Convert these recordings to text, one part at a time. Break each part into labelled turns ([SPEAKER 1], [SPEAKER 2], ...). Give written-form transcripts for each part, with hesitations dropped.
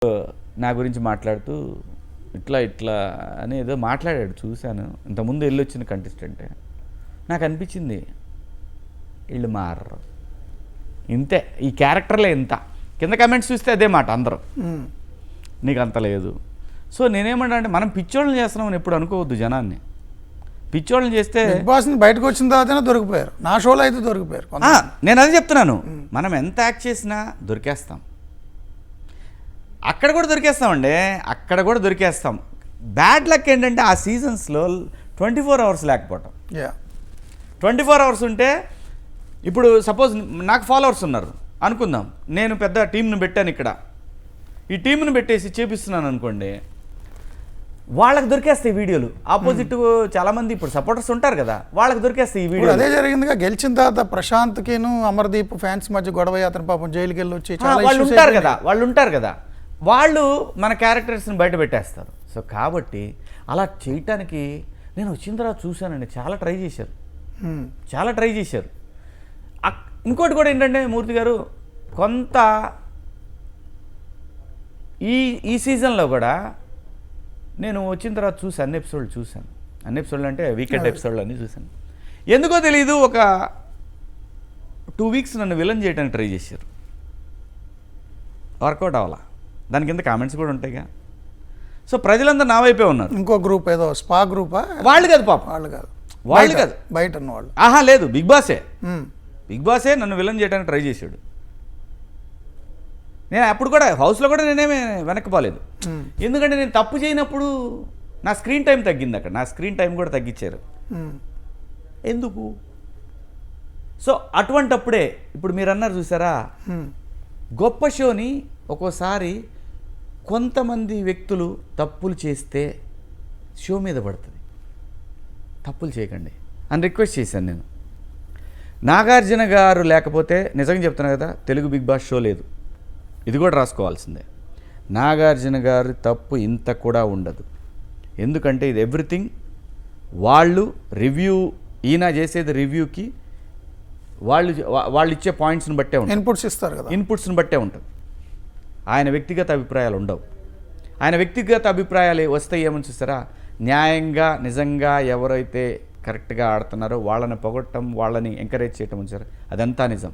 [SPEAKER 1] నా గురించి మాట్లాడుతూ ఇట్లా అని ఏదో మాట్లాడాడు, చూశాను. ఇంతకుముందు వెళ్ళొచ్చిన కంటెస్టెంటే. నాకు అనిపించింది వీళ్ళు మారరు, ఇంతే, ఈ క్యారెక్టర్లే ఇంత. కింద కమెంట్స్ చూస్తే అదే మాట అందరూ, నీకు అంత లేదు. సో నేనేమంటా అంటే మనం పిచ్చోళ్ళని చేస్తున్నామని ఎప్పుడు అనుకోవద్దు జనాన్ని. పిచ్చోళ్ళని చేస్తే
[SPEAKER 2] బిగ్ బాస్ని బయటకు వచ్చిన తర్వాతనే దొరికిపోయారు, నా షోలో అయితే దొరికిపోయారు.
[SPEAKER 1] నేను అదే చెప్తున్నాను, మనం ఎంత యాక్ట్ చేసినా దొరికేస్తాం. అక్కడ కూడా దొరికేస్తామండి, అక్కడ కూడా దొరికేస్తాం. బ్యాడ్ లక్ ఏంటంటే ఆ సీజన్స్లో 24 అవర్స్ లేకపోవటం. 24 అవర్స్ ఉంటే ఇప్పుడు సపోజ్ నాకు ఫాలోవర్స్ ఉన్నారు అనుకుందాం, నేను పెద్ద టీంను పెట్టాను ఇక్కడ, ఈ టీంను పెట్టేసి చేపిస్తున్నాను అనుకోండి, వాళ్ళకి దొరికేస్తాయి వీడియోలు. ఆపోజిట్ చాలామంది ఇప్పుడు సపోర్టర్స్ ఉంటారు కదా, వాళ్ళకి దొరికేస్తాయి ఈ వీడియో.
[SPEAKER 2] అదే జరిగిందిగా, గెలిచిన తర్వాత ప్రశాంత్కిను అమర్దీప్ ఫ్యాన్స్ మధ్య గొడవ, అతను పాపం జైలుకి వెళ్ళి వచ్చి
[SPEAKER 1] వాళ్ళు ఉంటారు కదా, వాళ్ళు మన క్యారెక్టర్స్ని బయట పెట్టేస్తారు. సో కాబట్టి అలా చేయటానికి నేను వచ్చిన తర్వాత చూశానండి, చాలా ట్రై చేశారు. ఇంకోటి కూడా ఏంటంటే మూర్తి గారు, కొంత ఈ సీజన్లో కూడా నేను వచ్చిన తర్వాత చూసాను, అన్ని ఎపిసోడ్లు అంటే వీకెండ్ ఎపిసోడ్లు అన్నీ చూశాను. ఎందుకో తెలీదు, ఒక 2 వీక్స్ నన్ను విలన్ చేయడానికి ట్రై చేశారు, వర్కౌట్ అవ్వాలా. దాని కింద కామెంట్స్ కూడా ఉంటాయిగా. సో ప్రజలందరూ నా వైపే ఉన్నారు.
[SPEAKER 2] ఇంకో గ్రూప్ ఏదో స్పా గ్రూపా,
[SPEAKER 1] వాళ్ళు కాదు పాప, వాళ్ళు కాదు
[SPEAKER 2] బయట ఉన్నవాళ్ళు.
[SPEAKER 1] లేదు, బిగ్ బాసే నన్ను విలన్ చేయడానికి ట్రై చేశాడు. నేను అప్పుడు కూడా హౌస్లో కూడా నేనేమే వెనక్కిపోలేదు, ఎందుకంటే నేను తప్పు చేయనప్పుడు నా స్క్రీన్ టైం తగ్గింది. అక్కడ నా స్క్రీన్ టైం కూడా తగ్గించారు. ఎందుకు? సో అటువంటప్పుడే ఇప్పుడు మీరు అన్నారు చూసారా, గొప్ప షోని ఒక్కోసారి కొంతమంది వ్యక్తులు తప్పులు చేస్తే షో మీద పడుతుంది. తప్పులు చేయకండి అని రిక్వెస్ట్ చేశాను నేను. నాగార్జున గారు లేకపోతే నిజంగా చెప్తున్నా కదా, తెలుగు బిగ్ బాస్ షో లేదు. ఇది కూడా రాసుకోవాల్సిందే. నాగార్జున గారి తప్పు ఇంత కూడా ఉండదు. ఎందుకంటే ఇది ఎవ్రీథింగ్ వాళ్ళు రివ్యూ, ఈయన చేసేది రివ్యూకి వాళ్ళు ఇచ్చే పాయింట్స్ని బట్టే ఉంటుంది,
[SPEAKER 2] ఇన్పుట్స్ ఇస్తారు కదా,
[SPEAKER 1] ఇన్పుట్స్ని బట్టే ఉంటుంది. ఆయన వ్యక్తిగత అభిప్రాయాలు ఉండవు. ఆయన వ్యక్తిగత అభిప్రాయాలు వస్తే ఏమని చూస్తారా, న్యాయంగా నిజంగా ఎవరైతే కరెక్ట్గా ఆడుతున్నారో వాళ్ళని పొగట్టడం, వాళ్ళని ఎంకరేజ్ చేయటం ఉంచారు, అదంతా నిజం.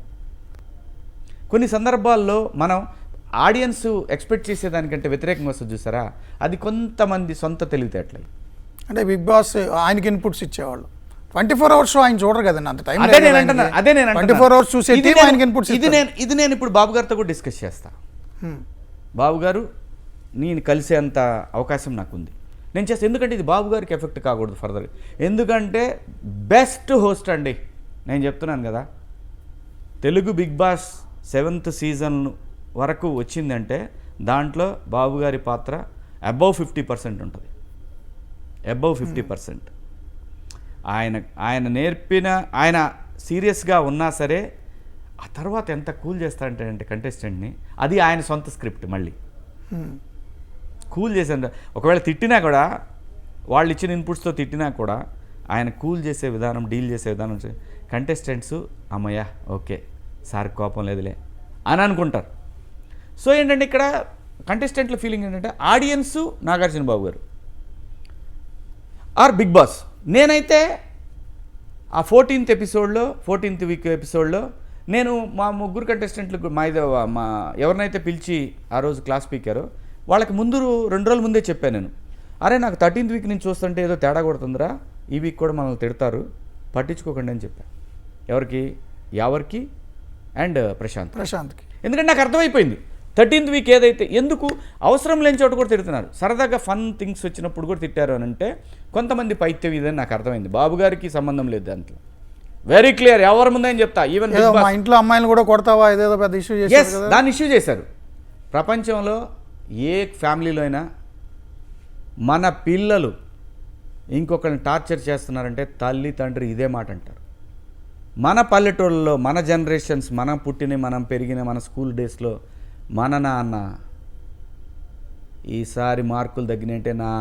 [SPEAKER 1] కొన్ని సందర్భాల్లో మనం ఆడియన్స్ ఎక్స్పెక్ట్ చేసేదానికంటే వ్యతిరేకంగా వస్తుంది చూసారా, అది కొంతమంది సొంత తెలివితేటలు.
[SPEAKER 2] అంటే బిగ్ బాస్ ఆయనకి ఇన్పుట్స్ ఇచ్చేవాళ్ళు 24 అవర్స్ ఆయన చూడరు కదండి, అంత టైం.
[SPEAKER 1] అదే నేను అంటున్నా
[SPEAKER 2] 24 అవర్స్ చూసే ఆయనకి ఇన్పుట్స్.
[SPEAKER 1] ఇది నేను ఇప్పుడు బాబు గారితో కూడా డిస్కస్ చేస్తా. బాబు గారు నేను కలిసేంత అవకాశం నాకుంది, నేను చేస్తాను. ఎందుకంటే ఇది బాబు గారికి ఎఫెక్ట్ కాకూడదు ఫర్దర్గా. ఎందుకంటే బెస్ట్ హోస్ట్ అండి, నేను చెప్తున్నాను కదా, Telugu big boss 7th season వరకు వచ్చిందంటే దాంట్లో బాబు గారి పాత్ర అబవ్ 50% ఉంటుంది. అబవ్ 50%. ఆయన నేర్పిన, ఆయన సీరియస్గా ఉన్నా సరే ఆ తర్వాత ఎంత కూల్ చేస్తాడంటే కంటెస్టెంట్ని, అది ఆయన సొంత స్క్రిప్ట్. మళ్ళీ కూల్ చేశాను. ఒకవేళ తిట్టినా కూడా, వాళ్ళు ఇచ్చిన ఇన్పుట్స్తో తిట్టినా కూడా ఆయన కూల్ చేసే విధానం, డీల్ చేసే విధానం, కంటెస్టెంట్స్ అమ్మయ్య ఓకే సార్ కోపం లేదులే అని అనుకుంటారు. సో ఏంటంటే ఇక్కడ కంటెస్టెంట్ల ఫీలింగ్ ఏంటంటే ఆడియన్స్ నాగార్జున బాబు గారు ఆర్ బిగ్ బాస్. నేనైతే ఆ 14th వీక్ ఎపిసోడ్లో నేను మా ముగ్గురు కంటెస్టెంట్లు మా ఎవరినైతే పిలిచి ఆ రోజు క్లాస్ పీకారో వాళ్ళకి 2 రోజుల ముందే చెప్పాను నేను, అరే నాకు 13th వీక్ నుంచి చూస్తుంటే ఏదో తేడా కొడుతుందిరా, ఈ వీక్ కూడా మనల్ని తిడతారు, పట్టించుకోకండి అని చెప్పాను. ఎవరికి అండ్ ప్రశాంత్కి. ఎందుకంటే నాకు అర్థమైపోయింది 13th వీక్ ఏదైతే, ఎందుకు అవసరం లేని చోట కూడా తిడుతున్నారు, సరదాగా ఫన్ థింగ్స్ వచ్చినప్పుడు కూడా తిట్టారు అని అంటే కొంతమంది పైత్యం ఇదని నాకు అర్థమైంది. బాబు గారికి సంబంధం లేదు దాంట్లో, వెరీ క్లియర్. ఎవరి ముందని చెప్తా, ఈవెన్
[SPEAKER 2] మా ఇంట్లో అమ్మాయిలు కూడా కొడతావా, ఇదేదో పెద్ద ఇష్యూ చేశారు,
[SPEAKER 1] దాన్ని ఇష్యూ చేశారు. ప్రపంచంలో ఏ ఫ్యామిలీలో అయినా మన పిల్లలు ఇంకొకరిని టార్చర్ చేస్తున్నారంటే తల్లి తండ్రి ఇదే మాట అంటారు. మన పల్లెటూళ్ళలో, మన జనరేషన్స్, మనం పుట్టిన, మనం పెరిగిన, మన స్కూల్ డేస్లో మన నాన్న ఈసారి మార్కులు తగ్గినంటే నా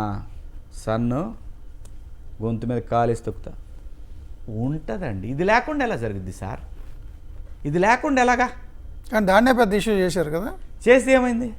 [SPEAKER 1] సన్ను గొంతు మీద కాలేసి తొక్కుతా ఉంటుందండి. ఇది లేకుండా ఎలా జరిగింది సార్? ఇది లేకుండా ఎలాగా?
[SPEAKER 2] కానీ దాన్నే పెద్ద ఇష్యూ చేశారు కదా.
[SPEAKER 1] చేస్తే ఏమైంది?